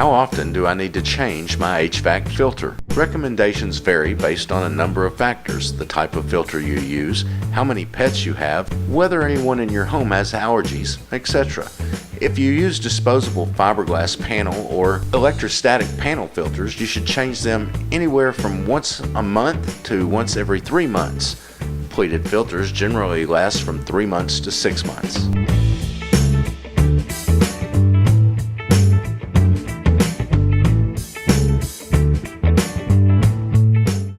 How often do I need to change my HVAC filter? Recommendations vary based on a number of factors: the type of filter you use, how many pets you have, whether anyone in your home has allergies, etc. If you use disposable fiberglass panel or electrostatic panel filters, you should change them anywhere from once a month to once every 3 months. Pleated filters generally last from 3 months to 6 months.